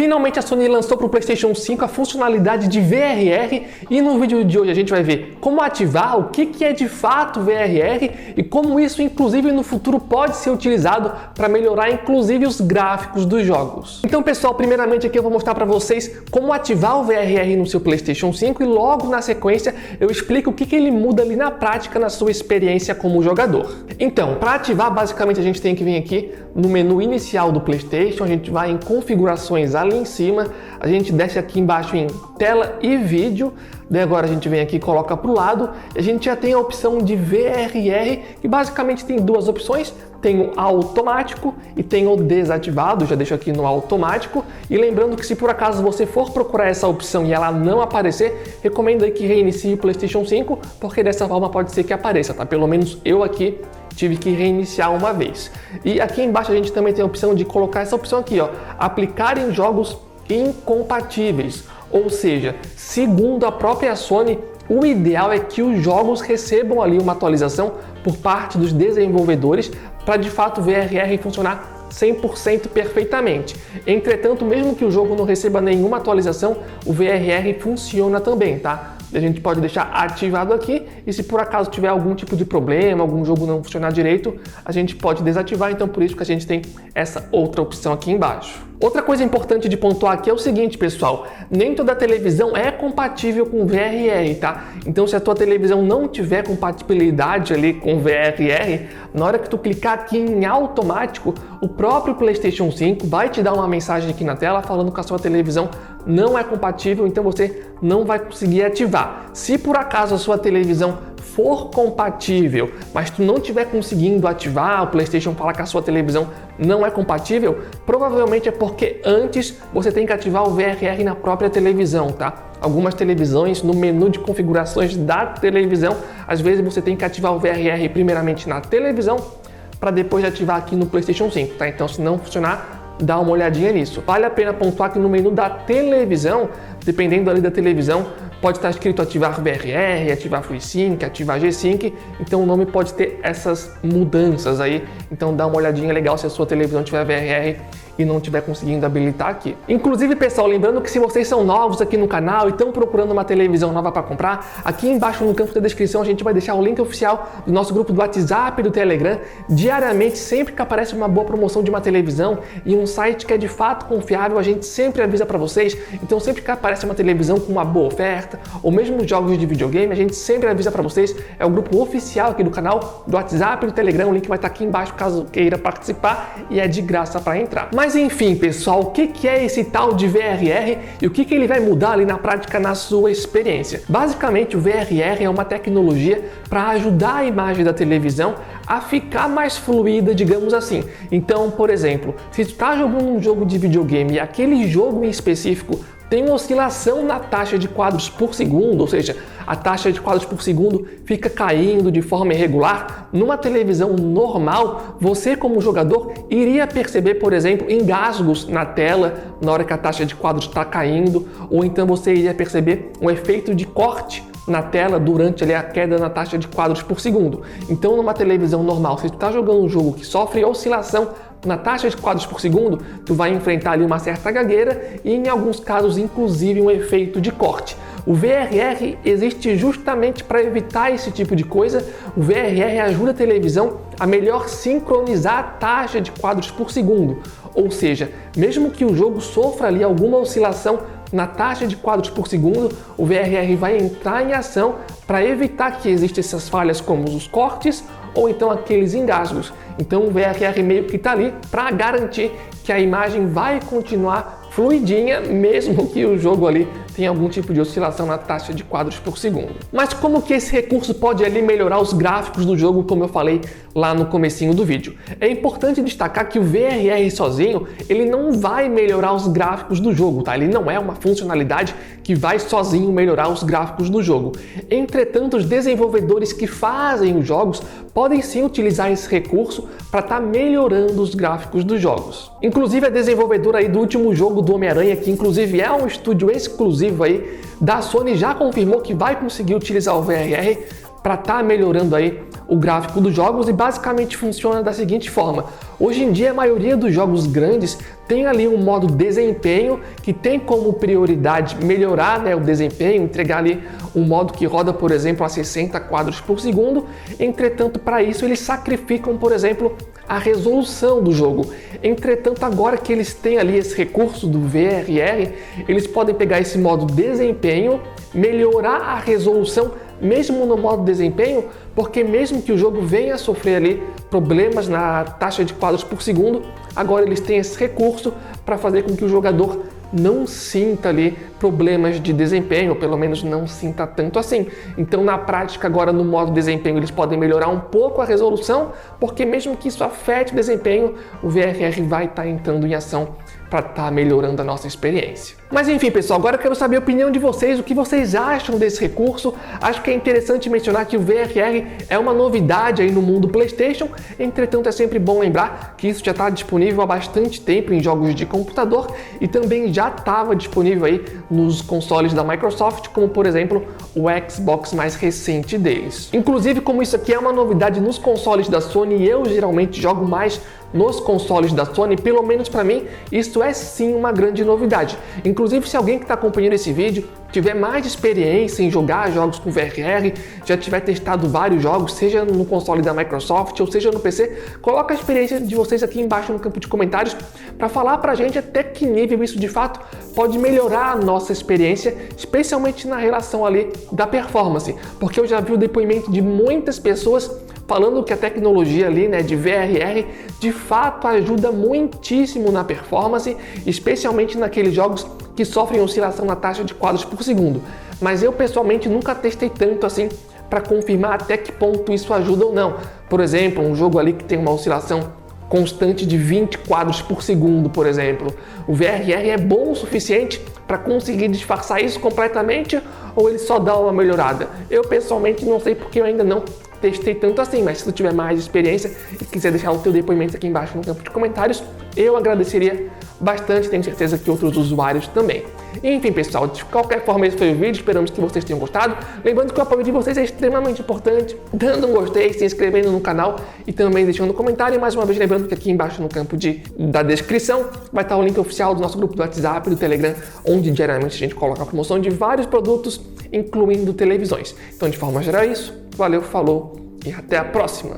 Finalmente a Sony lançou para o PlayStation 5 a funcionalidade de VRR e no vídeo de hoje a gente vai ver como ativar, o que é de fato VRR e como isso inclusive no futuro pode ser utilizado para melhorar inclusive os gráficos dos jogos. Então pessoal, primeiramente aqui eu vou mostrar para vocês como ativar o VRR no seu PlayStation 5 e logo na sequência eu explico o que ele muda ali na prática na sua experiência como jogador. Então, para ativar basicamente a gente tem que vir aqui no menu inicial do PlayStation, a gente vai em configurações ali em cima, a gente desce aqui embaixo em tela e vídeo, daí agora a gente vem aqui e coloca para o lado, e a gente já tem a opção de VRR, que basicamente tem duas opções, tem o automático e tem o desativado, já deixo aqui no automático, e lembrando que se por acaso você for procurar essa opção e ela não aparecer, recomendo aí que reinicie o PlayStation 5, porque dessa forma pode ser que apareça, tá? Pelo menos eu aqui tive que reiniciar uma vez. E aqui embaixo a gente também tem a opção de colocar essa opção aqui, ó, aplicar em jogos incompatíveis. Ou seja, segundo a própria Sony, o ideal é que os jogos recebam ali uma atualização por parte dos desenvolvedores para de fato o VRR funcionar 100% perfeitamente. Entretanto, mesmo que o jogo não receba nenhuma atualização, o VRR funciona também, tá? A gente pode deixar ativado aqui e se por acaso tiver algum tipo de problema, algum jogo não funcionar direito, a gente pode desativar, então por isso que a gente tem essa outra opção aqui embaixo. Outra coisa importante de pontuar aqui é o seguinte, pessoal, nem toda televisão é compatível com VRR, tá? Então se a tua televisão não tiver compatibilidade ali com VRR, na hora que tu clicar aqui em automático, o próprio PlayStation 5 vai te dar uma mensagem aqui na tela falando que a sua televisão não é compatível, então você não vai conseguir ativar. Se por acaso a sua televisão for compatível, mas tu não estiver conseguindo ativar, o PlayStation fala que a sua televisão não é compatível, provavelmente é porque antes você tem que ativar o VRR na própria televisão, tá? Algumas televisões, no menu de configurações da televisão, às vezes você tem que ativar o VRR primeiramente na televisão, para depois ativar aqui no PlayStation 5, tá? Então se não funcionar, dá uma olhadinha nisso. Vale a pena pontuar que no menu da televisão, dependendo ali da televisão, pode estar escrito ativar VRR, ativar FreeSync, ativar G-Sync, então o nome pode ter essas mudanças aí, então dá uma olhadinha legal se a sua televisão tiver VRR e não estiver conseguindo habilitar aqui. Inclusive, pessoal, lembrando que se vocês são novos aqui no canal e estão procurando uma televisão nova para comprar, aqui embaixo no campo da descrição a gente vai deixar o link oficial do nosso grupo do WhatsApp e do Telegram. Diariamente, sempre que aparece uma boa promoção de uma televisão e um site que é de fato confiável, a gente sempre avisa para vocês. Então, sempre que aparece uma televisão com uma boa oferta, ou mesmo jogos de videogame, a gente sempre avisa para vocês. É o grupo oficial aqui do canal, do WhatsApp e do Telegram. O link vai estar aqui embaixo caso queira participar e é de graça para entrar. Mas enfim, pessoal, o que é esse tal de VRR e o que ele vai mudar ali na prática na sua experiência? Basicamente, o VRR é uma tecnologia para ajudar a imagem da televisão a ficar mais fluida, digamos assim. Então, por exemplo, se tu está jogando um jogo de videogame e aquele jogo em específico tem uma oscilação na taxa de quadros por segundo, ou seja, a taxa de quadros por segundo fica caindo de forma irregular, numa televisão normal, você como jogador iria perceber, por exemplo, engasgos na tela na hora que a taxa de quadros está caindo, ou então você iria perceber um efeito de corte na tela durante ali a queda na taxa de quadros por segundo. Então, numa televisão normal, se tu está jogando um jogo que sofre oscilação na taxa de quadros por segundo, tu vai enfrentar ali uma certa gagueira e em alguns casos inclusive um efeito de corte. O VRR existe justamente para evitar esse tipo de coisa. O VRR ajuda a televisão a melhor sincronizar a taxa de quadros por segundo. Ou seja, mesmo que o jogo sofra ali alguma oscilação na taxa de quadros por segundo, o VRR vai entrar em ação para evitar que existam essas falhas como os cortes ou então aqueles engasgos. Então o VRR meio que está ali para garantir que a imagem vai continuar fluidinha, mesmo que o jogo ali tenha algum tipo de oscilação na taxa de quadros por segundo. Mas como que esse recurso pode ali melhorar os gráficos do jogo, como eu falei lá no comecinho do vídeo? É importante destacar que o VRR sozinho, ele não vai melhorar os gráficos do jogo, tá? Ele não é uma funcionalidade que vai sozinho melhorar os gráficos do jogo. Entretanto, os desenvolvedores que fazem os jogos podem sim utilizar esse recurso para estar melhorando os gráficos dos jogos. Inclusive a desenvolvedora aí do último jogo do Homem-Aranha, que inclusive é um estúdio exclusivo aí da Sony, já confirmou que vai conseguir utilizar o VRR para estar melhorando aí o gráfico dos jogos e basicamente funciona da seguinte forma. Hoje em dia a maioria dos jogos grandes tem ali um modo desempenho que tem como prioridade melhorar, né, o desempenho, entregar ali um modo que roda, por exemplo, a 60 quadros por segundo. Entretanto, para isso eles sacrificam, por exemplo, a resolução do jogo. Entretanto, agora que eles têm ali esse recurso do VRR, eles podem pegar esse modo desempenho, melhorar a resolução mesmo no modo desempenho, porque mesmo que o jogo venha a sofrer ali problemas na taxa de quadros por segundo, agora eles têm esse recurso para fazer com que o jogador não sinta ali problemas de desempenho, ou pelo menos não sinta tanto assim. Então, na prática, agora no modo desempenho, eles podem melhorar um pouco a resolução, porque mesmo que isso afete o desempenho, o VRR vai estar entrando em ação para estar melhorando a nossa experiência. Mas enfim, pessoal, agora eu quero saber a opinião de vocês, o que vocês acham desse recurso. Acho que é interessante mencionar que o VRR é uma novidade aí no mundo PlayStation, entretanto é sempre bom lembrar que isso já está disponível há bastante tempo em jogos de computador e também já estava disponível aí nos consoles da Microsoft, como por exemplo o Xbox mais recente deles. Inclusive, como isso aqui é uma novidade nos consoles da Sony, eu geralmente jogo mais nos consoles da Sony, pelo menos para mim, isso é sim uma grande novidade. Inclusive, se alguém que está acompanhando esse vídeo tiver mais experiência em jogar jogos com VRR, já tiver testado vários jogos, seja no console da Microsoft ou seja no PC, coloca a experiência de vocês aqui embaixo no campo de comentários para falar pra gente até que nível isso de fato pode melhorar a nossa experiência, especialmente na relação ali da performance, porque eu já vi o depoimento de muitas pessoas falando que a tecnologia ali, né, de VRR de fato ajuda muitíssimo na performance, especialmente naqueles jogos que sofrem oscilação na taxa de quadros por segundo. Mas eu pessoalmente nunca testei tanto assim para confirmar até que ponto isso ajuda ou não. Por exemplo, um jogo ali que tem uma oscilação constante de 20 quadros por segundo, por exemplo. O VRR é bom o suficiente para conseguir disfarçar isso completamente ou ele só dá uma melhorada? Eu pessoalmente não sei, porque eu ainda não testei tanto assim, mas se tu tiver mais experiência e quiser deixar o teu depoimento aqui embaixo no campo de comentários, eu agradeceria bastante, tenho certeza que outros usuários também. Enfim, pessoal, de qualquer forma esse foi o vídeo, esperamos que vocês tenham gostado. Lembrando que o apoio de vocês é extremamente importante, dando um gostei, se inscrevendo no canal e também deixando um comentário. E mais uma vez lembrando que aqui embaixo no campo da descrição vai estar o link oficial do nosso grupo do WhatsApp, do Telegram, onde diariamente a gente coloca a promoção de vários produtos, incluindo televisões. Então, de forma geral é isso. Valeu, falou e até a próxima!